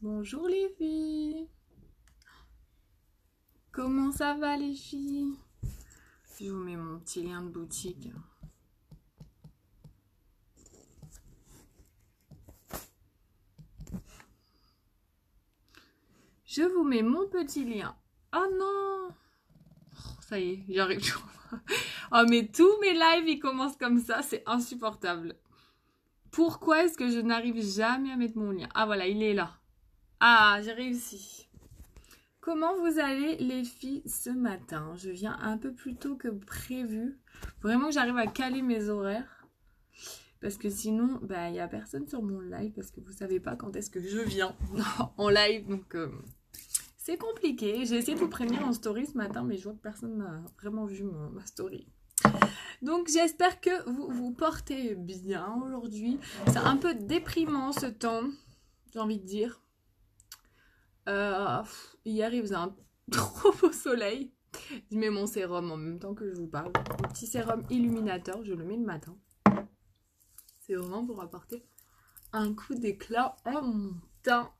Bonjour les filles. Comment ça va les filles? Je vous mets mon petit lien de boutique. Je vous mets mon petit lien. Oh non! Oh, ça y est, j'arrive toujours. Oh mais tous mes lives ils commencent comme ça, c'est insupportable. Pourquoi est-ce que je n'arrive jamais à mettre mon lien? Ah voilà, il est là. Ah, j'ai réussi. Comment vous allez les filles ce matin? Je viens un peu plus tôt que prévu. Vraiment que j'arrive à caler mes horaires. Parce que sinon, il n'y a personne sur mon live parce que vous savez pas quand est-ce que je viens en live. Donc c'est compliqué. J'ai essayé de vous prévenir en story ce matin, mais je vois que personne n'a vraiment vu ma story. Donc j'espère que vous vous portez bien aujourd'hui. C'est un peu déprimant ce temps, j'ai envie de dire. Hier il faisait un trop beau soleil. Je mets mon sérum en même temps que je vous parle. Mon petit sérum illuminateur, je le mets le matin. C'est vraiment pour apporter un coup d'éclat à mon teint.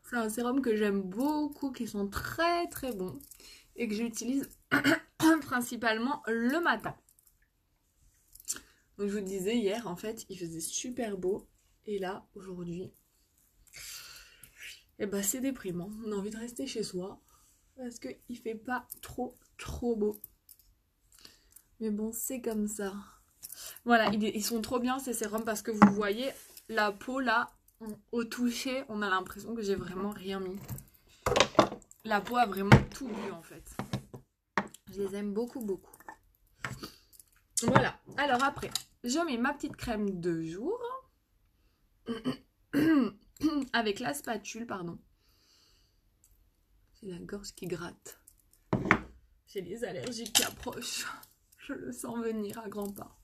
C'est un sérum que j'aime beaucoup, qui sont très très bons et que j'utilise principalement le matin. Donc je vous disais hier, en fait, il faisait super beau et là, aujourd'hui, c'est déprimant. On a envie de rester chez soi parce qu'il fait pas trop beau. Mais bon, c'est comme ça. Voilà, ils sont trop bien ces sérums parce que vous voyez la peau là, au toucher, on a l'impression que j'ai vraiment rien mis. La peau a vraiment tout bu en fait. Je les aime beaucoup. Voilà, alors après, je mets ma petite crème de jour avec la spatule, pardon. C'est la gorge qui gratte. J'ai les allergies qui approchent. Je le sens venir à grands pas.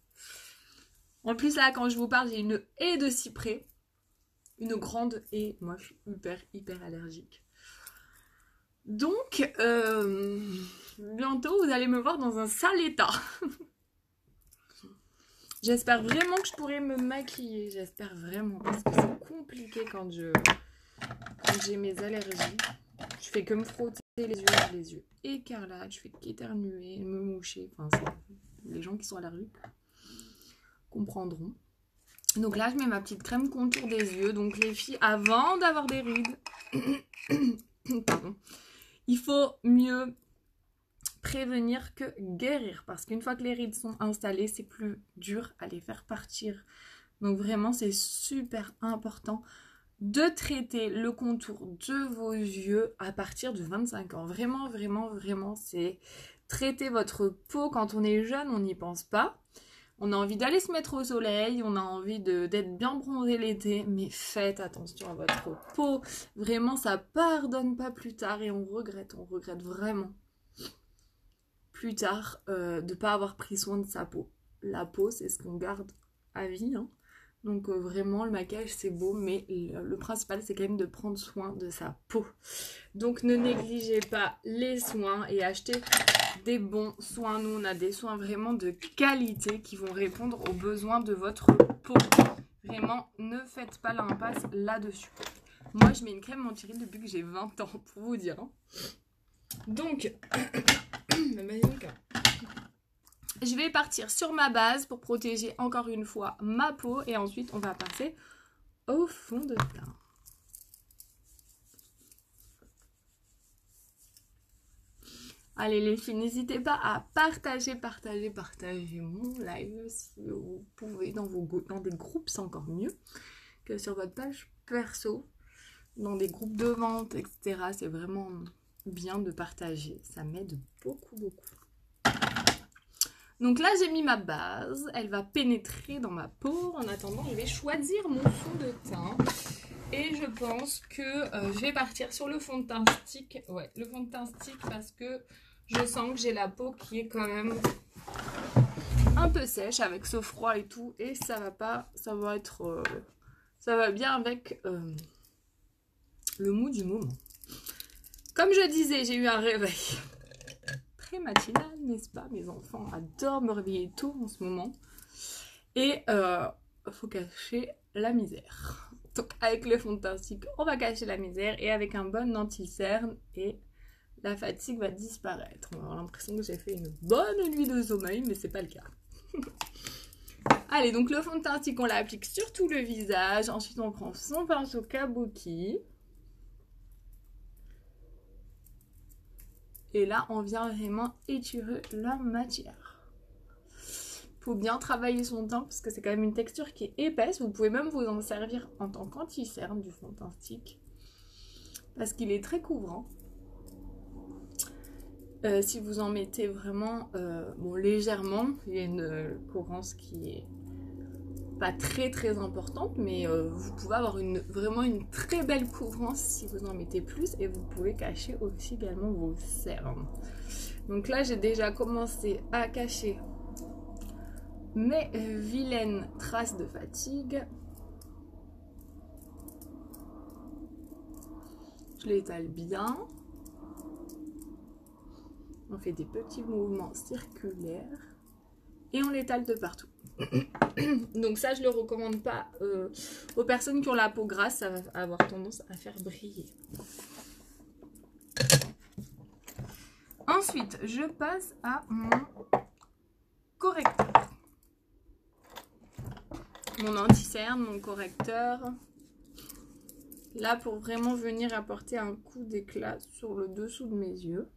En plus là, quand je vous parle, j'ai une haie de cyprès. Une grande haie. Moi, je suis hyper allergique. Donc, bientôt, vous allez me voir dans un sale état. J'espère vraiment que je pourrai me maquiller. J'espère vraiment. Parce que c'est compliqué quand j'ai mes allergies. Je fais que me frotter les yeux écarlates. Je fais qu'éternuer, me moucher. Enfin, les gens qui sont allergiques comprendront. Donc là, je mets ma petite crème contour des yeux. Donc les filles, avant d'avoir des rides, pardon, il faut mieux prévenir que guérir. Parce qu'une fois que les rides sont installées, c'est plus dur à les faire partir. Donc vraiment, c'est super important de traiter le contour de vos yeux à partir de 25 ans. Vraiment, c'est traiter votre peau. Quand on est jeune, on n'y pense pas. On a envie d'aller se mettre au soleil, on a envie d'être bien bronzé l'été, mais faites attention à votre peau. Vraiment, ça pardonne pas plus tard et on regrette vraiment plus tard de ne pas avoir pris soin de sa peau. La peau, c'est ce qu'on garde à vie, hein. Donc vraiment, le maquillage, c'est beau, mais le principal, c'est quand même de prendre soin de sa peau. Donc ne négligez pas les soins et achetez des bons soins. Nous, on a des soins vraiment de qualité qui vont répondre aux besoins de votre peau. Vraiment, ne faites pas l'impasse là-dessus. Moi, je mets une crème anti-rides depuis que j'ai 20 ans, pour vous dire. Hein. Donc, je vais partir sur ma base pour protéger encore une fois ma peau. Et ensuite, on va passer au fond de teint. Allez les filles, n'hésitez pas à partager mon live si vous pouvez dans des groupes, c'est encore mieux que sur votre page perso. Dans des groupes de vente, etc. C'est vraiment bien de partager. Ça m'aide beaucoup. Donc là, j'ai mis ma base. Elle va pénétrer dans ma peau. En attendant, je vais choisir mon fond de teint. Et je pense que je vais partir sur le fond de teint stick. Ouais, le fond de teint stick parce que je sens que j'ai la peau qui est quand même un peu sèche avec ce froid et tout. Et ça va pas, ça va bien avec le mou du moment. Comme je disais, j'ai eu un réveil très matinal, n'est-ce pas? Mes enfants adorent me réveiller tôt en ce moment. Et faut cacher la misère. Donc avec le fond de teint stick, on va cacher la misère et avec un bon anti-cerne et la fatigue va disparaître. On va avoir l'impression que j'ai fait une bonne nuit de sommeil, mais c'est pas le cas. Allez, donc le fond de teint stick, on l'applique sur tout le visage. Ensuite, on prend son pinceau kabuki. Et là, on vient vraiment étirer la matière. Faut bien travailler son teint parce que c'est quand même une texture qui est épaisse. Vous pouvez même vous en servir en tant qu'anti-cerne du fond de teint stick parce qu'il est très couvrant. Si vous en mettez vraiment bon, légèrement, il y a une couvrance qui est pas très importante, mais vous pouvez avoir vraiment une très belle couvrance si vous en mettez plus, et vous pouvez cacher aussi également vos cernes. Donc là, j'ai déjà commencé à cacher mes vilaines traces de fatigue. Je l'étale bien. On fait des petits mouvements circulaires et on l'étale de partout. Donc ça, je ne le recommande pas aux personnes qui ont la peau grasse, ça va avoir tendance à faire briller. Ensuite, je passe à mon correcteur. Mon anti-cerne, mon correcteur. Là, pour vraiment venir apporter un coup d'éclat sur le dessous de mes yeux.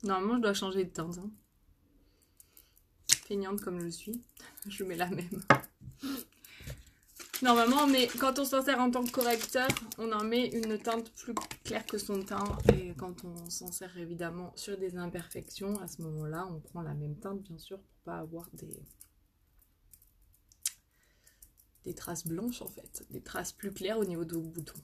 Normalement, je dois changer de teinte. Hein. Feignante comme je suis, je mets la même. Normalement, quand on s'en sert en tant que correcteur, on en met une teinte plus claire que son teint. Et quand on s'en sert évidemment sur des imperfections, à ce moment-là, on prend la même teinte, bien sûr, pour pas avoir des traces blanches, en fait. Des traces plus claires au niveau de vos boutons.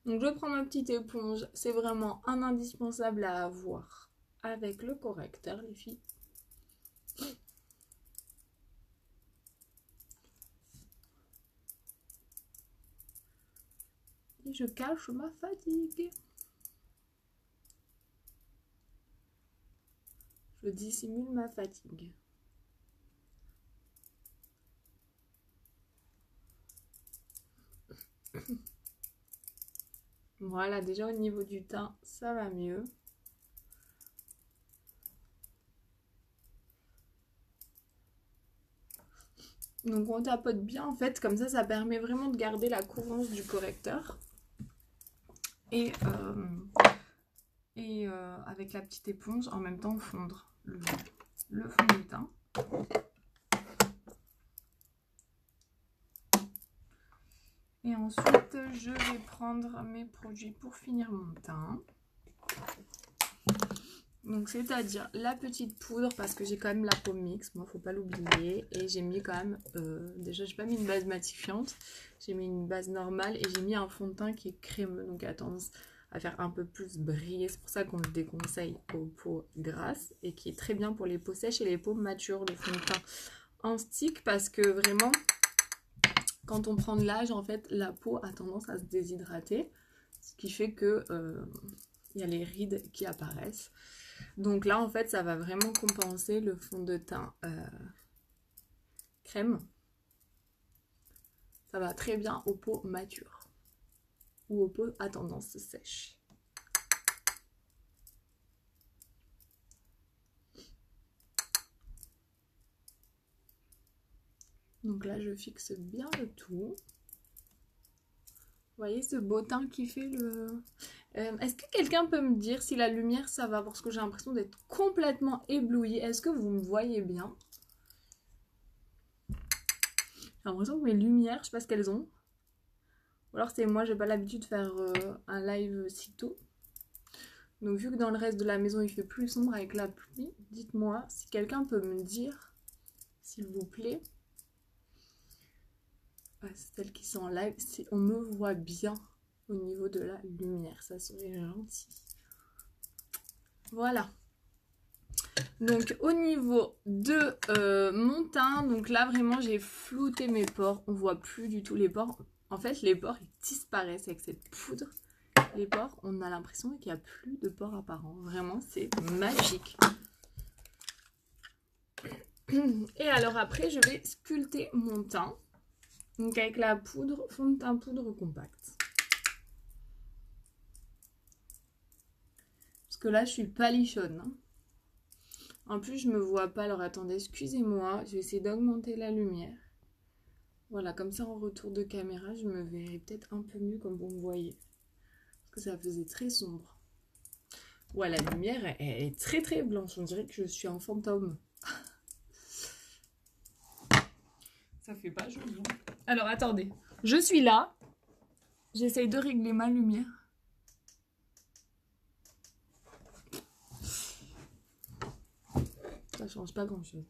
Donc je prends ma petite éponge, c'est vraiment un indispensable à avoir avec le correcteur, les filles. Et je cache ma fatigue. Je dissimule ma fatigue. Voilà, déjà au niveau du teint, ça va mieux. Donc on tapote bien en fait, comme ça permet vraiment de garder la couvrance du correcteur. Et avec la petite éponge, en même temps fondre le fond du teint. Et ensuite, je vais prendre mes produits pour finir mon teint. Donc, c'est-à-dire la petite poudre, parce que j'ai quand même la peau mixte, moi, faut pas l'oublier. Et j'ai mis quand même, déjà, j'ai pas mis une base matifiante, j'ai mis une base normale et j'ai mis un fond de teint qui est crémeux, donc a tendance à faire un peu plus briller. C'est pour ça qu'on le déconseille aux peaux grasses et qui est très bien pour les peaux sèches et les peaux matures, le fond de teint en stick, parce que vraiment... Quand on prend de l'âge, en fait, la peau a tendance à se déshydrater, ce qui fait que y a les rides qui apparaissent. Donc là, en fait, ça va vraiment compenser le fond de teint crème. Ça va très bien aux peaux matures ou aux peaux à tendance sèche. Donc là, je fixe bien le tout. Vous voyez ce beau teint qui fait le... Est-ce que quelqu'un peut me dire si la lumière ça va? Parce que j'ai l'impression d'être complètement éblouie. Est-ce que vous me voyez bien? J'ai l'impression que mes lumières, je sais pas ce qu'elles ont. Ou alors c'est moi, j'ai pas l'habitude de faire un live si tôt. Donc vu que dans le reste de la maison il fait plus sombre avec la pluie, dites-moi si quelqu'un peut me dire, s'il vous plaît. C'est celle qui sont en live, si on me voit bien au niveau de la lumière, ça serait gentil. Voilà. Donc au niveau de mon teint, donc là vraiment j'ai flouté mes pores, on voit plus du tout les pores. En fait les pores ils disparaissent avec cette poudre les pores, on a l'impression qu'il n'y a plus de pores apparents. Vraiment, c'est magique. Et alors après, je vais sculpter mon teint. Donc avec la poudre, fond de teint poudre compact. Parce que là, je suis palichonne. Hein. En plus, je me vois pas. Alors attendez, excusez-moi. Je vais essayer d'augmenter la lumière. Voilà, comme ça en retour de caméra, je me verrai peut-être un peu mieux comme vous me voyez. Parce que ça faisait très sombre. Ouais, la lumière, elle est très très blanche. On dirait que je suis un fantôme. Ça fait pas joli. Alors attendez, je suis là. J'essaye de régler ma lumière. Ça change pas grand chose.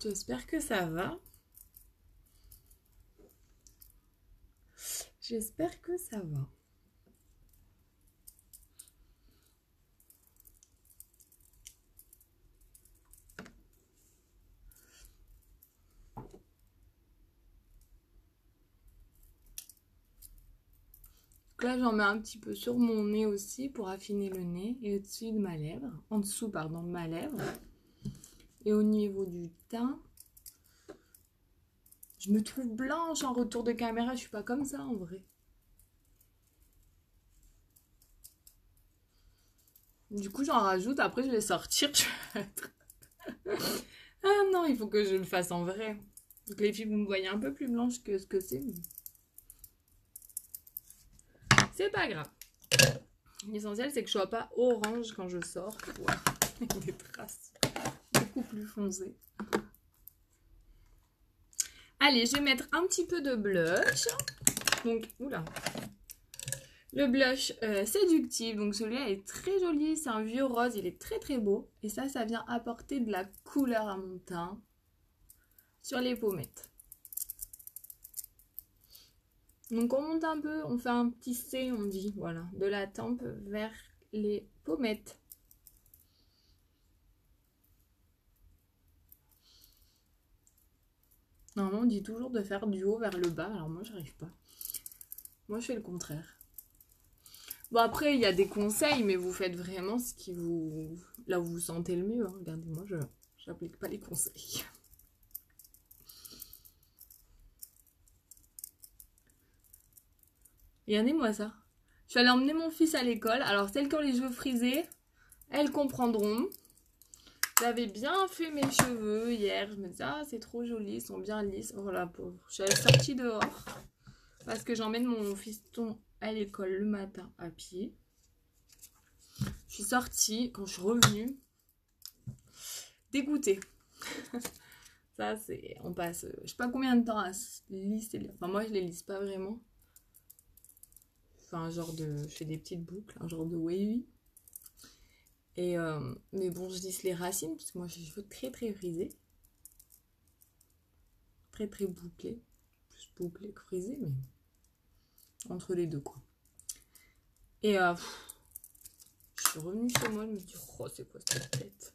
J'espère que ça va. J'espère que ça va. Donc là, j'en mets un petit peu sur mon nez aussi pour affiner le nez et au-dessus de ma lèvre. En dessous, pardon, de ma lèvre. Et au niveau du teint, je me trouve blanche en retour de caméra. Je suis pas comme ça en vrai. Du coup, j'en rajoute. Après, je vais sortir. Ah non, il faut que je le fasse en vrai. Donc les filles, vous me voyez un peu plus blanche que ce que c'est. C'est pas grave. L'essentiel, c'est que je sois pas orange quand je sors. Avec des traces beaucoup plus foncées. Allez, je vais mettre un petit peu de blush. Donc, oula. Le blush séductif. Donc, celui-là est très joli. C'est un vieux rose. Il est très, très beau. Et ça vient apporter de la couleur à mon teint sur les pommettes. Donc on monte un peu, on fait un petit C, on dit, voilà, de la tempe vers les pommettes. Normalement on dit toujours de faire du haut vers le bas, alors moi j'arrive pas. Moi je fais le contraire. Bon après il y a des conseils, mais vous faites vraiment ce qui vous... là où vous vous sentez le mieux. Hein. Regardez, moi je n'applique pas les conseils. Regardez-moi ça. Je suis allée emmener mon fils à l'école. Alors, celles qui ont les cheveux frisés, elles comprendront. J'avais bien fait mes cheveux hier. Je me disais, ah, c'est trop joli, ils sont bien lisses. Oh la pauvre. Je suis sortie dehors parce que j'emmène mon fiston à l'école le matin à pied. Je suis sortie. Quand je suis revenue, dégoûtée. Ça, c'est... On passe, je sais pas combien de temps à lisser. Enfin, moi, je les lisse pas vraiment. Enfin, un genre de... Je fais des petites boucles, un genre de wavy. Et mais bon, je lisse les racines, parce que moi, j'ai les cheveux très, très frisés. Très, très bouclés. Plus bouclés que frisés, mais... Entre les deux, quoi. Et je suis revenue chez moi, je me suis dit, oh, c'est quoi cette tête?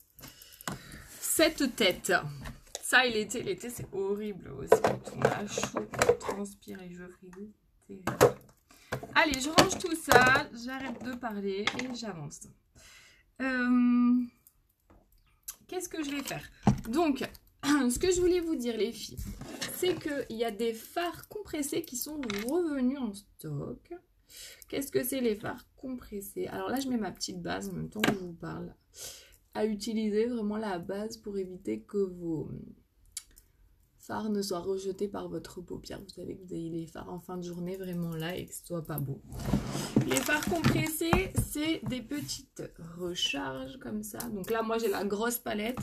Cette tête. Ça, et l'été, c'est horrible aussi. Quand on a chaud, on transpire les cheveux frisés, c'est terrible. Allez, je range tout ça, j'arrête de parler et j'avance. Qu'est-ce que je vais faire? Donc, ce que je voulais vous dire, les filles, c'est qu'il y a des fards compressés qui sont revenus en stock. Qu'est-ce que c'est les fards compressés? Alors là, je mets ma petite base en même temps que je vous parle. À utiliser vraiment la base pour éviter que vos fards ne soient rejetés par votre paupière. Vous savez que vous avez les fards en fin de journée vraiment là et que ce soit pas beau. Les fards compressés, c'est des petites recharges comme ça. Donc là, moi, j'ai la grosse palette.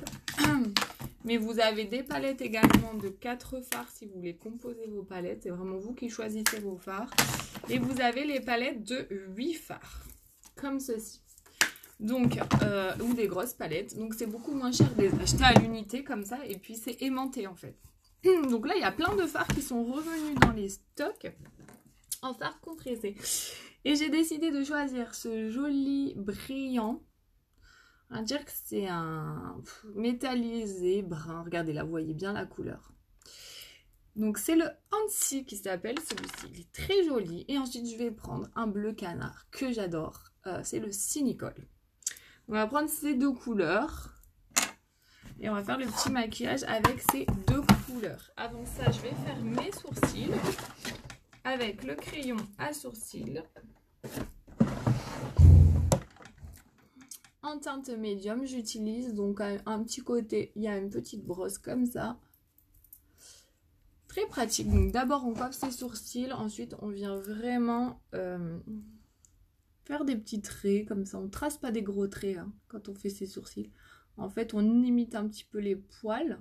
Mais vous avez des palettes également de 4 fards si vous voulez composer vos palettes. C'est vraiment vous qui choisissez vos fards. Et vous avez les palettes de 8 fards. Comme ceci. Donc, ou des grosses palettes. Donc, c'est beaucoup moins cher de les acheter à l'unité comme ça. Et puis, c'est aimanté en fait. Donc là, il y a plein de fards qui sont revenus dans les stocks en fard compressé. Et j'ai décidé de choisir ce joli brillant. On va dire que c'est un métallisé brun. Regardez là, vous voyez bien la couleur. Donc c'est le Hansi qui s'appelle celui-ci. Il est très joli. Et ensuite, je vais prendre un bleu canard que j'adore. C'est le Cynicol. On va prendre ces deux couleurs. Et on va faire le petit maquillage avec ces deux couleurs. Avant ça, je vais faire mes sourcils avec le crayon à sourcils. En teinte médium, j'utilise donc un petit côté, il y a une petite brosse comme ça. Très pratique. Donc d'abord, on coiffe ses sourcils. Ensuite, on vient vraiment faire des petits traits comme ça. On ne trace pas des gros traits hein, quand on fait ses sourcils. En fait, on imite un petit peu les poils.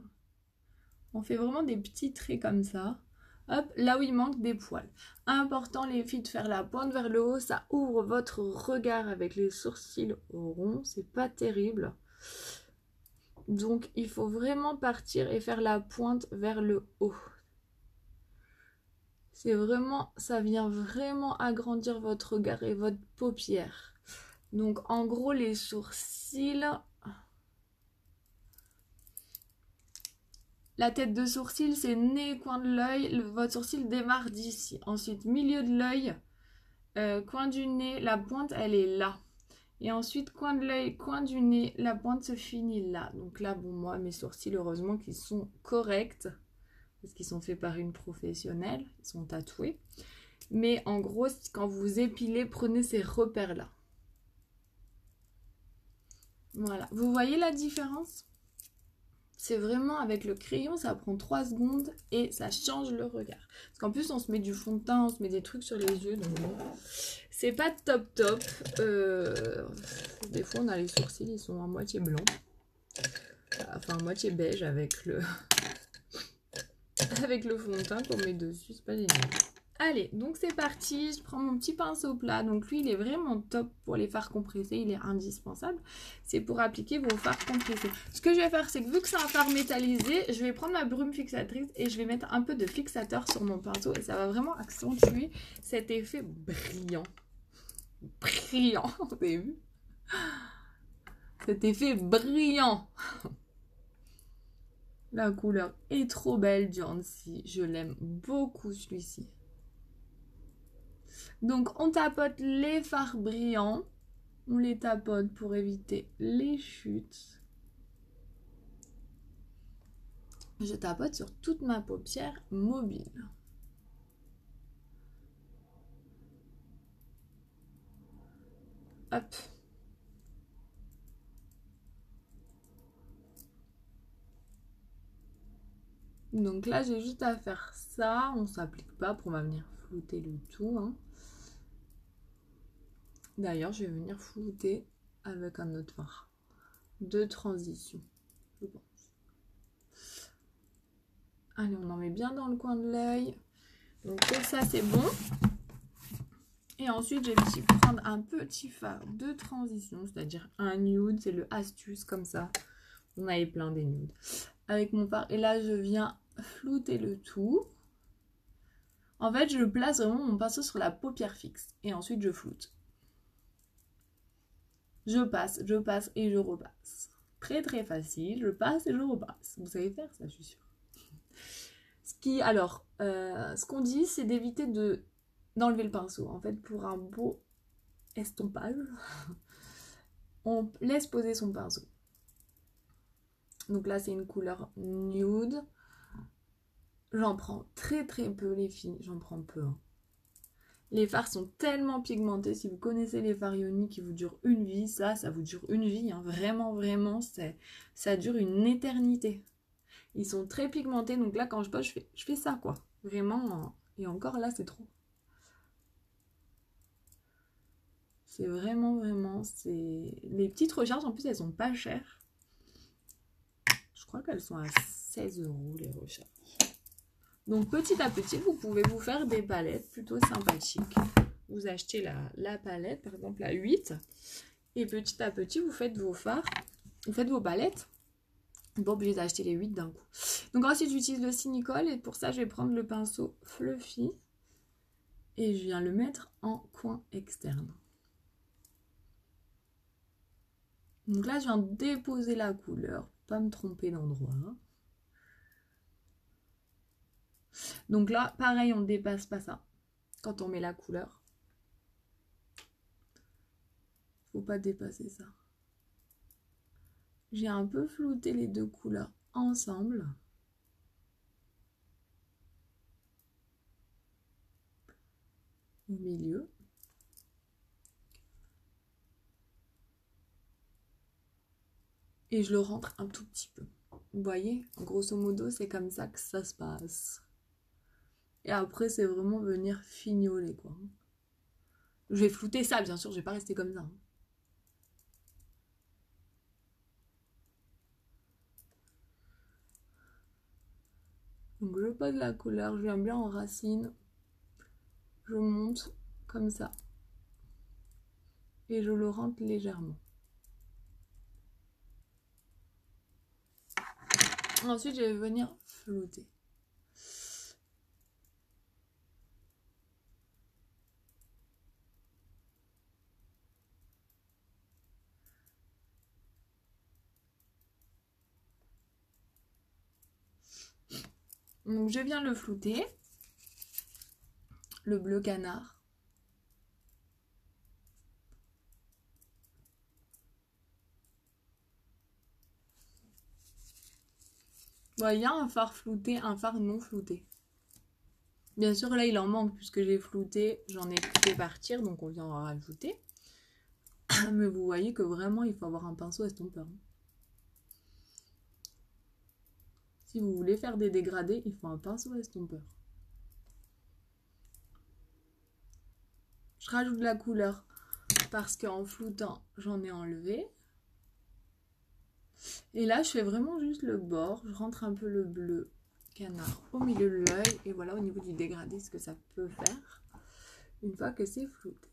On fait vraiment des petits traits comme ça. Hop, là où il manque des poils. Important les filles de faire la pointe vers le haut. Ça ouvre votre regard avec les sourcils ronds. C'est pas terrible. Donc, il faut vraiment partir et faire la pointe vers le haut. C'est vraiment, ça vient vraiment agrandir votre regard et votre paupière. Donc, en gros, les sourcils... La tête de sourcil, c'est nez, coin de l'œil. Votre sourcil démarre d'ici. Ensuite, milieu de l'œil, coin du nez. La pointe, elle est là. Et ensuite, coin de l'œil, coin du nez. La pointe se finit là. Donc là, bon, moi, mes sourcils, heureusement qu'ils sont corrects. Parce qu'ils sont faits par une professionnelle. Ils sont tatoués. Mais en gros, quand vous épilez, prenez ces repères-là. Voilà. Vous voyez la différence ? C'est vraiment avec le crayon, ça prend 3 secondes et ça change le regard. Parce qu'en plus, on se met du fond de teint, on se met des trucs sur les yeux. Donc bon, c'est pas top top. Des fois, on a les sourcils, ils sont à moitié blancs. Enfin, à moitié beige avec le, avec le fond de teint qu'on met dessus. C'est pas génial. Allez, donc c'est parti, je prends mon petit pinceau plat. Donc lui, il est vraiment top pour les fards compressés, il est indispensable. C'est pour appliquer vos fards compressés. Ce que je vais faire, c'est que vu que c'est un fard métallisé, je vais prendre ma brume fixatrice et je vais mettre un peu de fixateur sur mon pinceau. Et ça va vraiment accentuer cet effet brillant. Brillant, vous avez vu? Cet effet brillant. La couleur est trop belle du Hansi, je l'aime beaucoup celui-ci. Donc, on tapote les fards brillants. On les tapote pour éviter les chutes. Je tapote sur toute ma paupière mobile. Hop. Donc là, j'ai juste à faire ça. On ne s'applique pas pour venir flouter le tout. Hein. D'ailleurs, je vais venir flouter avec un autre fard de transition, je pense. Allez, on en met bien dans le coin de l'œil. Donc ça, c'est bon. Et ensuite, je vais prendre un petit fard de transition, c'est-à-dire un nude. C'est le astuce comme ça. On avait plein des nudes. Avec mon fard. Et là, je viens flouter le tout. En fait, je place vraiment mon pinceau sur la paupière fixe. Et ensuite, je floute. Je passe et je repasse. Très très facile. Je passe et je repasse. Vous savez faire ça, je suis sûre. Ce qu'on dit, c'est d'éviter d'enlever le pinceau. En fait, pour un beau estompage, on laisse poser son pinceau. Donc là, c'est une couleur nude. J'en prends très très peu, les filles. J'en prends peu. Hein. Les fards sont tellement pigmentés. Si vous connaissez les fards ioniques qui vous durent une vie, ça vous dure une vie. Hein. Vraiment, vraiment, ça dure une éternité. Ils sont très pigmentés. Donc là, quand je pose, je fais ça, quoi. Vraiment. Et encore, là, c'est trop. C'est vraiment, vraiment... Les petites recharges, en plus, elles sont pas chères. Je crois qu'elles sont à 16 €, les recharges. Donc petit à petit, vous pouvez vous faire des palettes plutôt sympathiques. Vous achetez la palette, par exemple la 8. Et petit à petit, vous faites vos fards. Vous faites vos palettes. Pas obligé d'acheter les 8 d'un coup. Donc ensuite j'utilise le Cinicole et pour ça je vais prendre le pinceau Fluffy et je viens le mettre en coin externe. Donc là je viens déposer la couleur, pas me tromper d'endroit. Donc là pareil, on ne dépasse pas ça quand on met la couleur. Faut pas dépasser ça. J'ai un peu flouté les deux couleurs ensemble. Au milieu. Et je le rentre un tout petit peu. Vous voyez, grosso modo, c'est comme ça que ça se passe. Et après, c'est vraiment venir fignoler, quoi. Je vais flouter ça, bien sûr, je vais pas rester comme ça. Donc je pose la couleur, je viens bien en racine. Je monte comme ça. Et je le rentre légèrement. Ensuite, je vais venir flouter. Donc je viens le flouter. Le bleu canard. Bon, il y a un fard flouté, un fard non flouté. Bien sûr, là, il en manque puisque j'ai flouté. J'en ai fait partir, donc on vient en rajouter. Mais vous voyez que vraiment, il faut avoir un pinceau estompeur. Si vous voulez faire des dégradés, il faut un pinceau estompeur. Je rajoute de la couleur parce qu'en floutant, j'en ai enlevé. Et là, je fais vraiment juste le bord. Je rentre un peu le bleu canard au milieu de l'œil. Et voilà au niveau du dégradé ce que ça peut faire une fois que c'est flouté.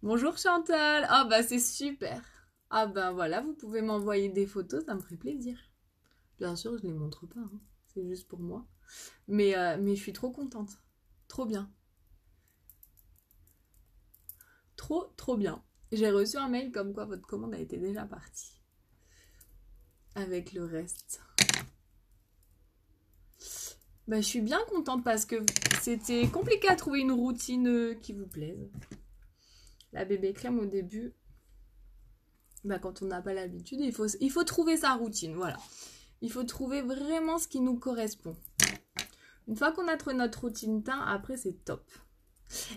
Bonjour Chantal. Ah bah c'est super. Ah bah voilà, vous pouvez m'envoyer des photos, ça me ferait plaisir. Bien sûr, je ne les montre pas, hein. C'est juste pour moi. Mais je suis trop contente. Trop bien. Trop bien. J'ai reçu un mail comme quoi votre commande a été déjà partie. Avec le reste. Bah, je suis bien contente parce que c'était compliqué à trouver une routine qui vous plaise. La bébé crème au début, bah, quand on n'a pas l'habitude, il faut trouver sa routine, voilà. Il faut trouver vraiment ce qui nous correspond. Une fois qu'on a trouvé notre routine teint, après c'est top.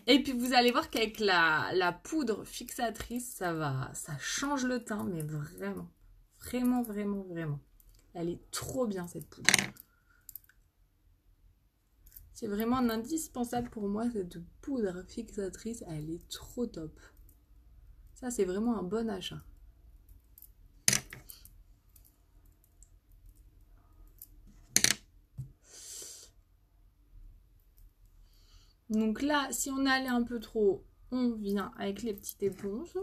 Et puis vous allez voir qu'avec la poudre fixatrice, ça change le teint, mais vraiment. Vraiment. Elle est trop bien cette poudre. C'est vraiment un indispensable pour moi, cette poudre fixatrice, elle est trop top. Ça, c'est vraiment un bon achat. Donc là, si on est allé un peu trop haut, on vient avec les petites éponges.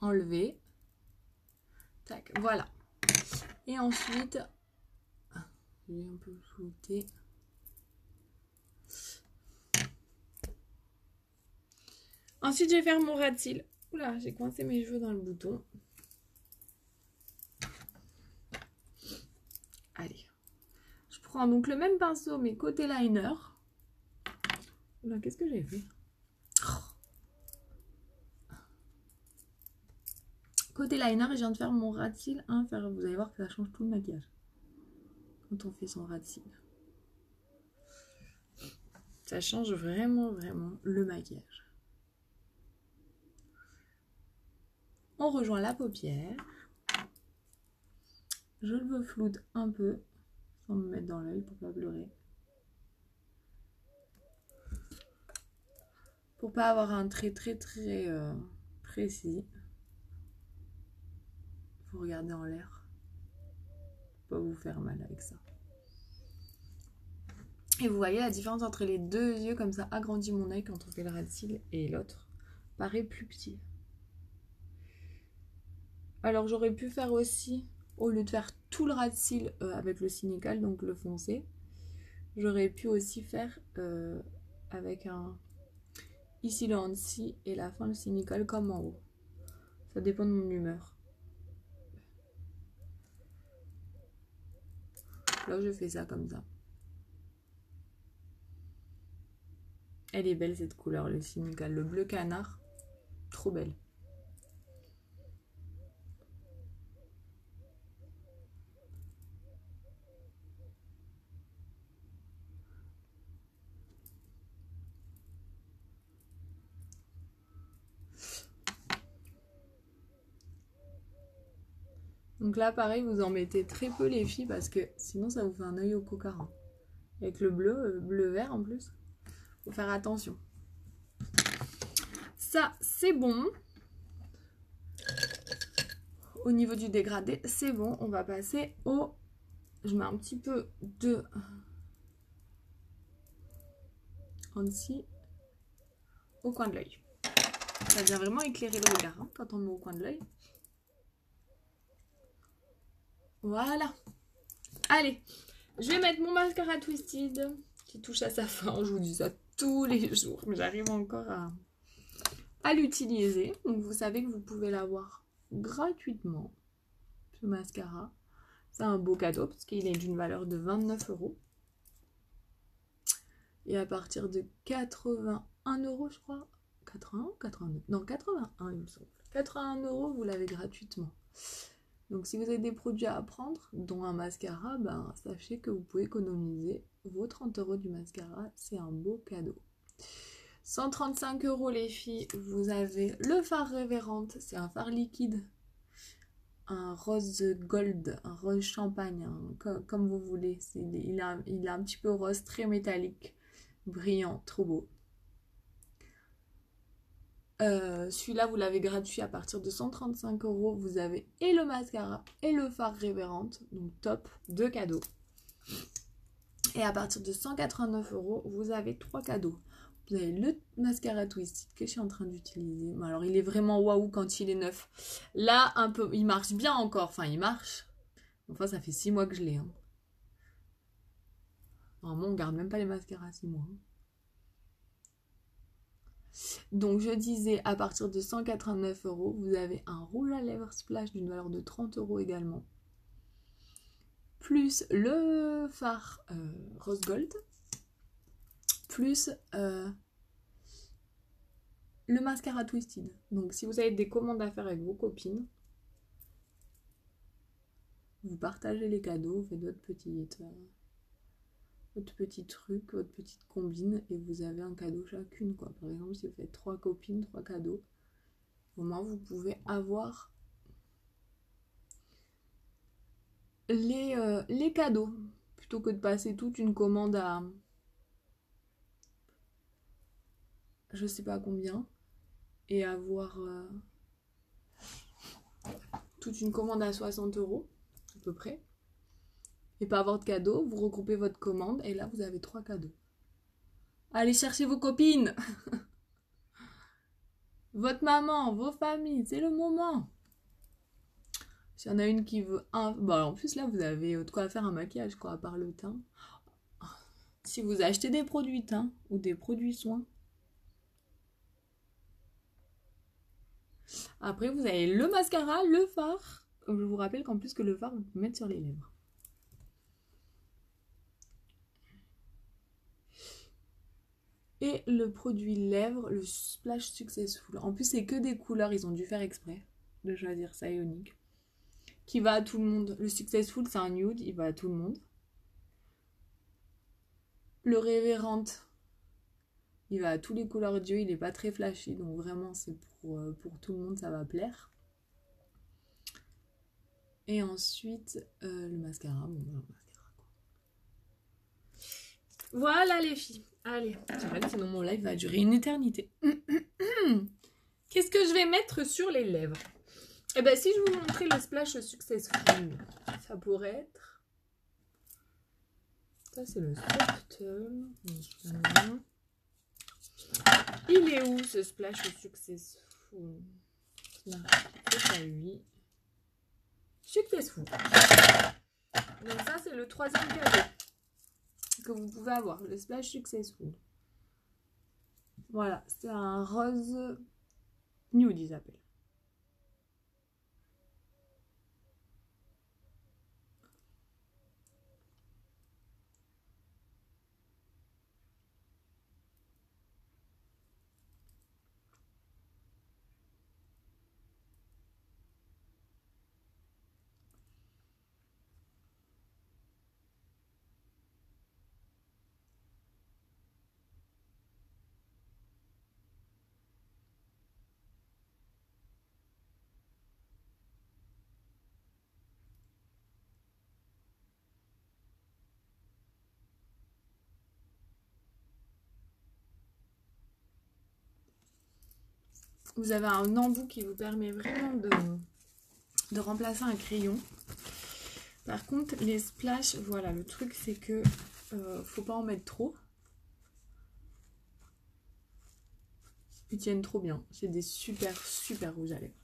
Enlever. Tac, voilà. Et ensuite, je vais un peu flouter. Ensuite, je vais faire mon ras de cils. Oula, j'ai coincé mes cheveux dans le bouton. Allez. Je prends donc le même pinceau, mais côté liner. Oula, qu'est-ce que j'ai fait? Côté liner, et je viens de faire mon ras de cils inférieur. Vous allez voir que ça change tout le maquillage. Quand on fait son ras de cils. Ça change vraiment le maquillage. On rejoint la paupière. Je le floute un peu, sans me mettre dans l'œil pour pas pleurer. Pour pas avoir un trait très précis. Faut regarder en l'air. Faut pas vous faire mal avec ça. Et vous voyez la différence entre les deux yeux, comme ça agrandit mon œil quand on fait le ras de cils et l'autre paraît plus petit. Alors j'aurais pu faire aussi, au lieu de faire tout le ras de cils avec le cynical, donc le foncé, j'aurais pu aussi faire avec un ici le Hansi et la fin le cynical comme en haut. Ça dépend de mon humeur. Là je fais ça comme ça. Elle est belle cette couleur, le cynical, le bleu canard, trop belle. Donc là, pareil, vous en mettez très peu les filles parce que sinon ça vous fait un œil au cocarde. Avec le bleu, bleu-vert en plus. Faut faire attention. Ça, c'est bon. Au niveau du dégradé, c'est bon. On va passer au... Je mets un petit peu de... Hansi au coin de l'œil. Ça vient vraiment éclairer le regard hein, quand on le met au coin de l'œil. Voilà. Allez, je vais mettre mon mascara Twisted qui touche à sa fin. Je vous dis ça tous les jours, mais j'arrive encore à l'utiliser. Donc vous savez que vous pouvez l'avoir gratuitement, ce mascara. C'est un beau cadeau parce qu'il est d'une valeur de 29 €. Et à partir de 81 € je crois. 81 ou 89 ? Non, 81 il me semble. 81 €, vous l'avez gratuitement. Donc si vous avez des produits à prendre, dont un mascara, ben, sachez que vous pouvez économiser vos 30 € du mascara. C'est un beau cadeau. 135 € les filles, vous avez le fard Révérende. C'est un fard liquide. Un rose gold, un rose champagne, hein, comme vous voulez. Il a un petit peu rose, très métallique, brillant, trop beau. Celui-là, vous l'avez gratuit à partir de 135 €. Vous avez et le mascara et le fard Révérende. Donc top, 2 cadeaux. Et à partir de 189 €, vous avez 3 cadeaux. Vous avez le mascara Twisted que je suis en train d'utiliser. Bon, alors, il est vraiment waouh quand il est neuf. Là, un peu, il marche bien encore. Enfin, il marche. Enfin, ça fait 6 mois que je l'ai. Hein. Normalement, on garde même pas les mascaras à 6 mois. Hein. Donc, je disais, à partir de 189 €, vous avez un rouge à lèvres splash d'une valeur de 30 € également. Plus le fard rose gold. Plus... le mascara Twisted. Donc si vous avez des commandes à faire avec vos copines, vous partagez les cadeaux, vous faites votre petit truc, votre petite combine et vous avez un cadeau chacune quoi. Par exemple si vous faites 3 copines, 3 cadeaux, au moins vous pouvez avoir les cadeaux plutôt que de passer toute une commande à je sais pas combien et avoir toute une commande à 60 € à peu près et pas avoir de cadeau, vous regroupez votre commande et là vous avez 3 cadeaux. Allez chercher vos copines, votre maman, vos familles, c'est le moment. S'il y en a une qui veut un... Bon, en plus là vous avez de quoi faire un maquillage quoi, à part le teint. Si vous achetez des produits teint ou des produits soins, après vous avez le mascara, le fard. Je vous rappelle qu'en plus que le fard, vous pouvez mettre sur les lèvres. Et le produit lèvres, le Splash Successful. En plus, c'est que des couleurs, ils ont dû faire exprès de choisir ça Ionique. Qui va à tout le monde. Le Successful, c'est un nude, il va à tout le monde. Le Révérende, il va à tous les couleurs d'yeux, il n'est pas très flashy, donc vraiment, c'est pour tout le monde, ça va plaire. Et ensuite, le mascara. Bon, le mascara, quoi. Voilà les filles. Allez, sinon mon live va durer une éternité. Qu'est-ce que je vais mettre sur les lèvres? Eh bien, si je vous montrais le Splash Successful, ça pourrait être... Ça, c'est le Soft'em. Il est où, ce Splash Successful? Là, c'est à lui. Successful. Donc ça, c'est le 3e cadeau que vous pouvez avoir, le Splash Successful. Voilà, c'est un rose nude, ils appellent. Vous avez un embout qui vous permet vraiment de remplacer un crayon. Par contre, les splash, voilà, le truc c'est que faut pas en mettre trop. Ils tiennent trop bien. C'est des super rouges à lèvres.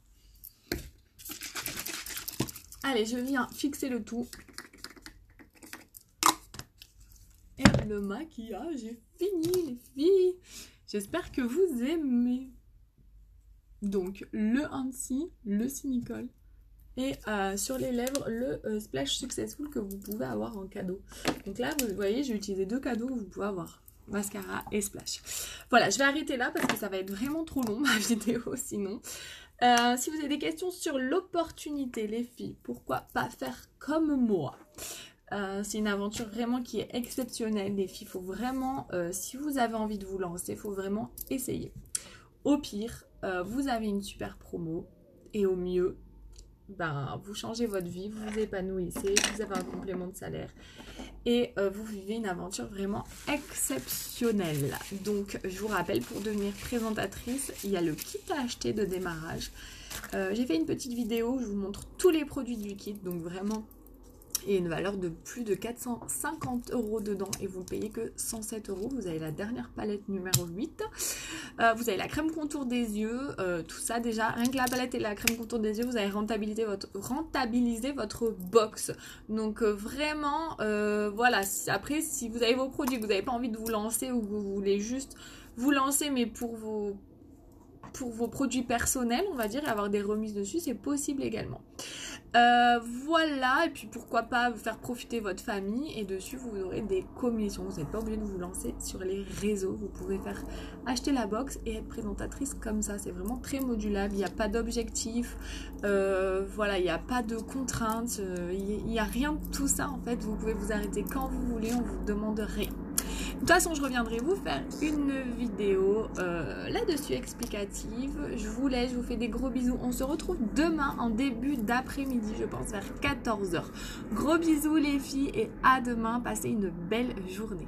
Allez, je viens fixer le tout. Et le maquillage est fini, les filles. J'espère que vous aimez. Donc, le Hansi, le Cynical. Et sur les lèvres, le Splash Successful que vous pouvez avoir en cadeau. Donc là, vous voyez, j'ai utilisé 2 cadeaux que vous pouvez avoir. Mascara et Splash. Voilà, je vais arrêter là parce que ça va être vraiment trop long ma vidéo sinon. Si vous avez des questions sur l'opportunité, les filles, pourquoi pas faire comme moi? C'est une aventure vraiment qui est exceptionnelle, les filles. Il faut vraiment, si vous avez envie de vous lancer, il faut vraiment essayer. Au pire, vous avez une super promo et au mieux, ben, vous changez votre vie, vous vous épanouissez, vous avez un complément de salaire et vous vivez une aventure vraiment exceptionnelle. Donc, je vous rappelle, pour devenir présentatrice, il y a le kit à acheter de démarrage. J'ai fait une petite vidéo où je vous montre tous les produits du kit, donc vraiment... et une valeur de plus de 450 € dedans et vous ne payez que 107 €. Vous avez la dernière palette numéro 8. Vous avez la crème contour des yeux, tout ça déjà. Rien que la palette et la crème contour des yeux, vous avez rentabilisé votre box. Donc vraiment, voilà. Après, si vous avez vos produits, que vous n'avez pas envie de vous lancer ou que vous voulez juste vous lancer, mais pour vos produits personnels, on va dire, et avoir des remises dessus, c'est possible également. Voilà, et puis pourquoi pas faire profiter votre famille et dessus vous aurez des commissions. Vous n'êtes pas obligé de vous lancer sur les réseaux, vous pouvez faire acheter la box et être présentatrice comme ça. C'est vraiment très modulable, il n'y a pas d'objectif, voilà, il n'y a pas de contraintes, il n'y a rien de tout ça en fait. Vous pouvez vous arrêter quand vous voulez, on vous demande rien. De toute façon, je reviendrai vous faire une vidéo là-dessus explicative. Je vous laisse, je vous fais des gros bisous. On se retrouve demain en début d'après-midi, je pense vers 14 h. Gros bisous les filles et à demain. Passez une belle journée.